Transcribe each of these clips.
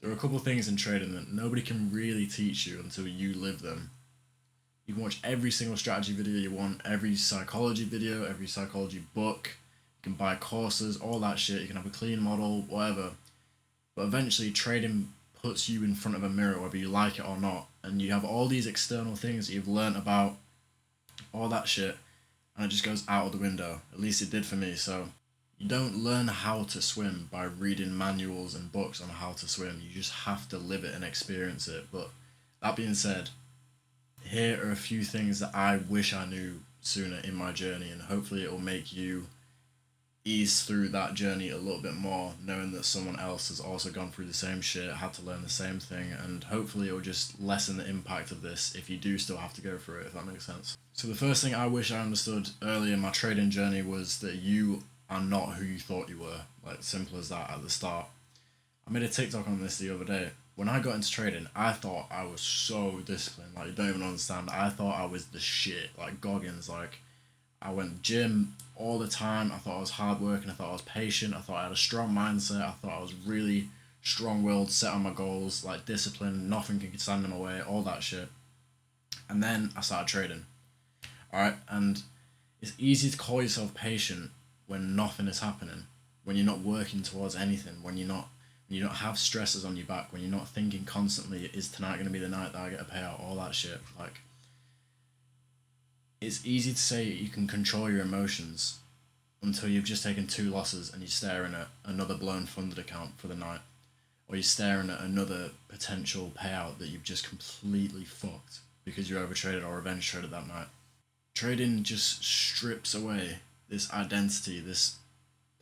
There are a couple of things in trading that nobody can really teach you until you live them. You can watch every single strategy video you want, every psychology video, every psychology book. You can buy courses, all that shit. You can have a clean model, whatever. But eventually, trading puts you in front of a mirror, whether you like it or not. And you have all these external things that you've learnt about, all that shit, and it just goes out of the window. At least it did for me. So you don't learn how to swim by reading manuals and books on how to swim. You just have to live it and experience it. But that being said, here are a few things that I wish I knew sooner in my journey, and hopefully it will make you ease through that journey a little bit more, knowing that someone else has also gone through the same shit, had to learn the same thing, and hopefully it will just lessen the impact of this if you do still have to go through it, if that makes sense. So the first thing I wish I understood early in my trading journey was that you are not who you thought you were. Like, simple as that at the start. I made a TikTok on this the other day. When I got into trading, I thought I was so disciplined. Like, you don't even understand. I thought I was the shit. Like, Goggins. Like, I went gym all the time. I thought I was hardworking. I thought I was patient. I thought I had a strong mindset. I thought I was really strong-willed, set on my goals, like disciplined. Nothing could stand in my way. All that shit. And then I started trading. Alright? And it's easy to call yourself patient when nothing is happening. When you're not working towards anything. When you don't have stresses on your back, when you're not thinking constantly, is tonight going to be the night that I get a payout, all that shit. Like, it's easy to say you can control your emotions until you've just taken 2 losses and you're staring at another blown funded account for the night, or you're staring at another potential payout that you've just completely fucked because you overtraded or revenge traded that night. Trading just strips away this identity, this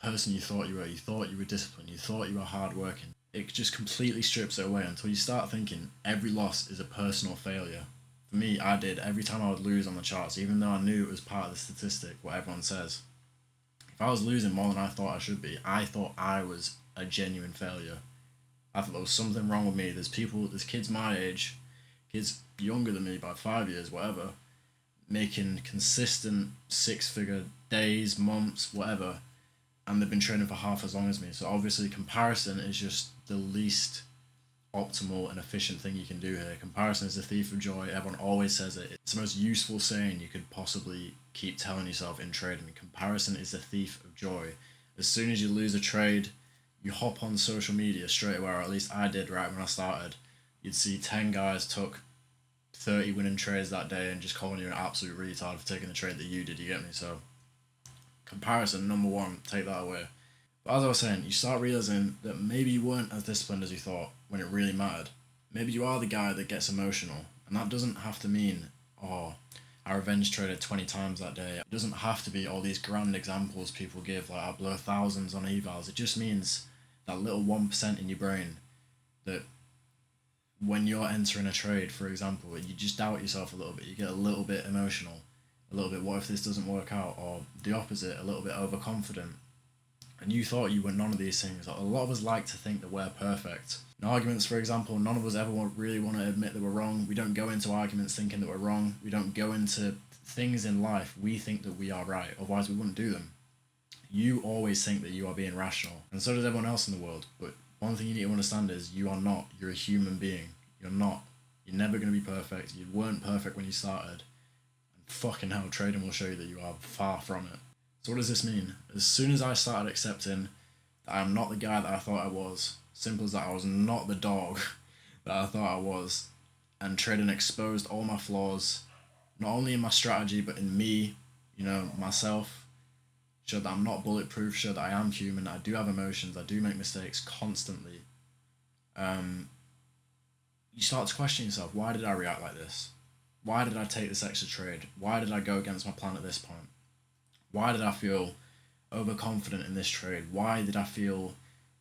person you thought you were. You thought you were disciplined. You thought you were hardworking. It just completely strips it away until you start thinking every loss is a personal failure. For me, I did. Every time I would lose on the charts, even though I knew it was part of the statistic, what everyone says. If I was losing more than I thought I should be, I thought I was a genuine failure. I thought there was something wrong with me. There's kids my age, kids younger than me by 5 years, whatever, making consistent 6-figure days, months, whatever, and they've been training for half as long as me. So obviously comparison is just the least optimal and efficient thing you can do here. Comparison is the thief of joy. Everyone always says it. It's the most useful saying you could possibly keep telling yourself in trading. Comparison is the thief of joy. As soon as you lose a trade, you hop on social media straight away, or at least I did right when I started. You'd see 10 guys took 30 winning trades that day and just calling you an absolute retard for taking the trade that you did, you get me? So comparison, number one, take that away. But as I was saying, you start realizing that maybe you weren't as disciplined as you thought when it really mattered. Maybe you are the guy that gets emotional. And that doesn't have to mean, oh, I revenge traded 20 times that day. It doesn't have to be all these grand examples people give, like I blow thousands on evals. It just means that little 1% in your brain that when you're entering a trade, for example, you just doubt yourself a little bit. You get a little bit emotional. A little bit, what if this doesn't work out? Or the opposite, a little bit overconfident. And you thought you were none of these things. A lot of us like to think that we're perfect. In arguments, for example, none of us ever really want to admit that we're wrong. We don't go into arguments thinking that we're wrong. We don't go into things in life we think that we are right. Otherwise, we wouldn't do them. You always think that you are being rational. And so does everyone else in the world. But one thing you need to understand is you are not. You're a human being. You're not. You're never going to be perfect. You weren't perfect when you started. And fucking hell, trading will show you that you are far from it. So what does this mean? As soon as I started accepting that I'm not the guy that I thought I was, simple as that, I was not the dog that I thought I was, and trading exposed all my flaws, not only in my strategy, but in me, myself, showed that I'm not bulletproof, showed that I am human, I do have emotions, I do make mistakes constantly. You start to question yourself, why did I react like this? Why did I take this extra trade? Why did I go against my plan at this point? Why did I feel overconfident in this trade? Why did I feel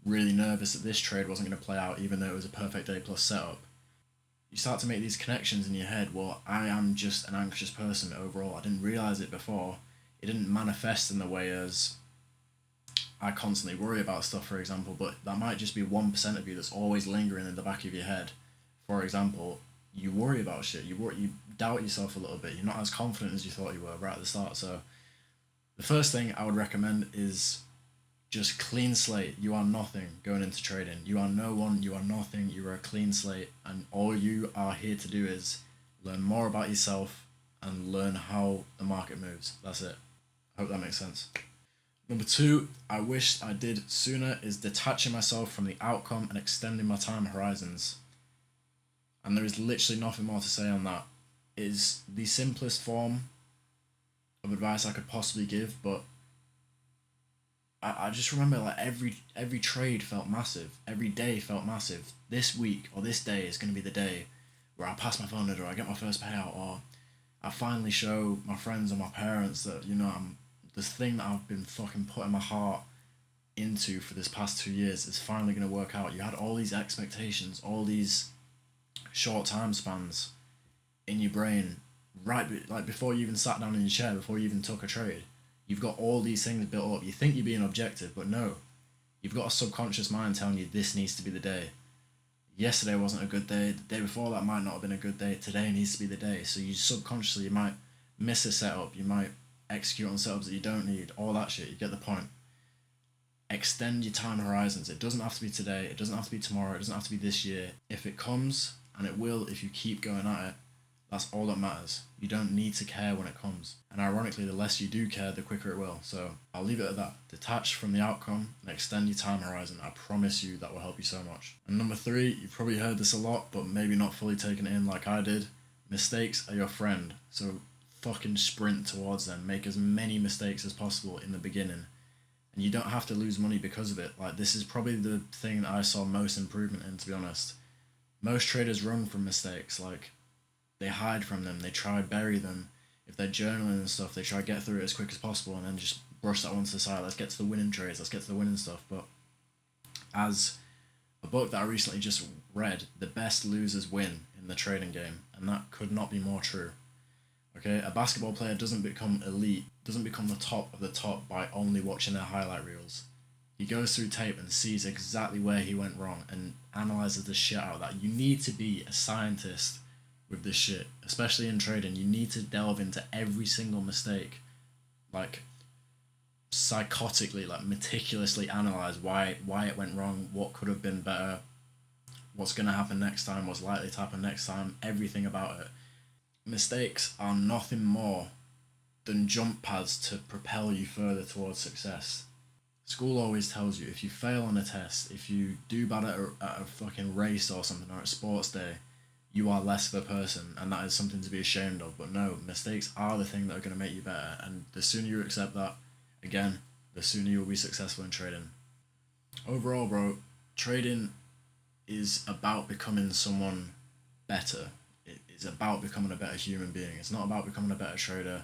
really nervous that this trade wasn't going to play out even though it was a perfect A plus setup? You start to make these connections in your head. Well, I am just an anxious person overall. I didn't realise it before. It didn't manifest in the way as I constantly worry about stuff, for example, but that might just be 1% of you that's always lingering in the back of your head. For example, you worry about shit. You doubt yourself a little bit. You're not as confident as you thought you were right at the start. So the first thing I would recommend is just clean slate. You are nothing going into trading. You are no one, you are nothing, you are a clean slate, and all you are here to do is learn more about yourself and learn how the market moves. That's it. I hope that makes sense. Number two, I wish I did sooner, is detaching myself from the outcome and extending my time horizons. And there is literally nothing more to say on that. It is the simplest form of advice I could possibly give, but I just remember like every trade felt massive. Every day felt massive. This week or this day is going to be the day where I pass my funder or I get my first payout, or I finally show my friends or my parents that, I'm this thing that I've been fucking putting my heart into for this past 2 years is finally going to work out. You had all these expectations, all these short time spans in your brain, right? Like before you even sat down in your chair, before you even took a trade, you've got all these things built up. You think you're being objective, but no, you've got a subconscious mind telling you this needs to be the day. Yesterday wasn't a good day. The day before that might not have been a good day. Today needs to be the day. So you subconsciously, you might miss a setup. You might execute on setups that you don't need. All that shit. You get the point. Extend your time horizons. It doesn't have to be today. It doesn't have to be tomorrow. It doesn't have to be this year. If it comes, and it will if you keep going at it, that's all that matters. You don't need to care when it comes. And ironically, the less you do care, the quicker it will. So I'll leave it at that. Detach from the outcome and extend your time horizon. I promise you that will help you so much. And number three, you've probably heard this a lot, but maybe not fully taken it in like I did. Mistakes are your friend. So fucking sprint towards them. Make as many mistakes as possible in the beginning. And you don't have to lose money because of it. Like, this is probably the thing that I saw most improvement in, to be honest. Most traders run from mistakes. Like, they hide from them, they try to bury them. If they're journaling and stuff, they try to get through it as quick as possible and then just brush that one to the side. Let's get to the winning trades, let's get to the winning stuff. But as a book that I recently just read, the best losers win in the trading game, and that could not be more true. Okay, a basketball player doesn't become elite, doesn't become the top of the top by only watching their highlight reels. He goes through tape and sees exactly where he went wrong and analyzes the shit out of that. You need to be a scientist with this shit, especially in trading. You need to delve into every single mistake, like psychotically, like meticulously analyze why it went wrong, what could have been better, what's going to happen next time, what's likely to happen next time, everything about it. Mistakes are nothing more than jump pads to propel you further towards success. School always tells you if you fail on a test, if you do bad at a fucking race or something, or a sports day, you are less of a person, and that is something to be ashamed of. But no, mistakes are the thing that are going to make you better, and the sooner you accept that, again, the sooner you'll be successful in trading. Overall, bro, trading is about becoming someone better. It is about becoming a better human being. It's not about becoming a better trader.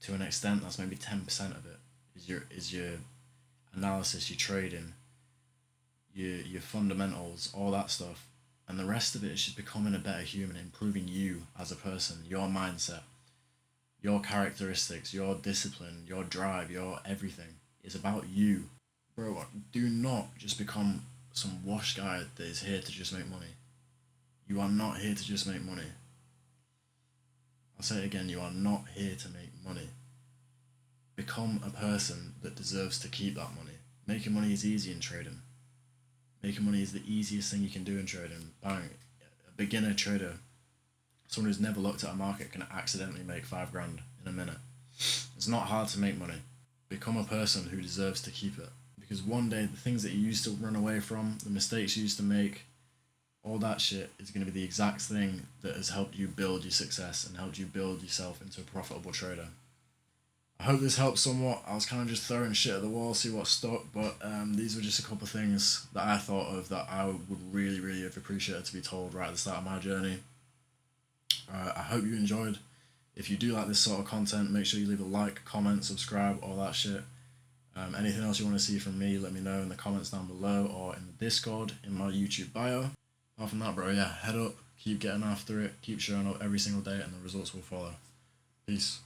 To an extent, that's maybe 10% of it. Is your analysis, your trading, your fundamentals, all that stuff. And the rest of it is just becoming a better human, improving you as a person, your mindset, your characteristics, your discipline, your drive, your everything. It's about you. Bro, do not just become some wash guy that is here to just make money. You are not here to just make money. I'll say it again, you are not here to make money. Become a person that deserves to keep that money. Making money is easy in trading. Making money is the easiest thing you can do in trading. Bang. A beginner trader, someone who's never looked at a market, can accidentally make $5 grand in a minute. It's not hard to make money. Become a person who deserves to keep it. Because one day, the things that you used to run away from, the mistakes you used to make, all that shit is going to be the exact thing that has helped you build your success and helped you build yourself into a profitable trader. I hope this helps somewhat. I was kind of just throwing shit at the wall, see what stuck, but these were just a couple of things that I thought of that I would really, really have appreciated to be told right at the start of my journey. I hope you enjoyed. If you do like this sort of content, make sure you leave a like, comment, subscribe, all that shit. Anything else you want to see from me, let me know in the comments down below or in the Discord, in my YouTube bio. Apart from that, bro, yeah, head up, keep getting after it, keep showing up every single day, and the results will follow. Peace.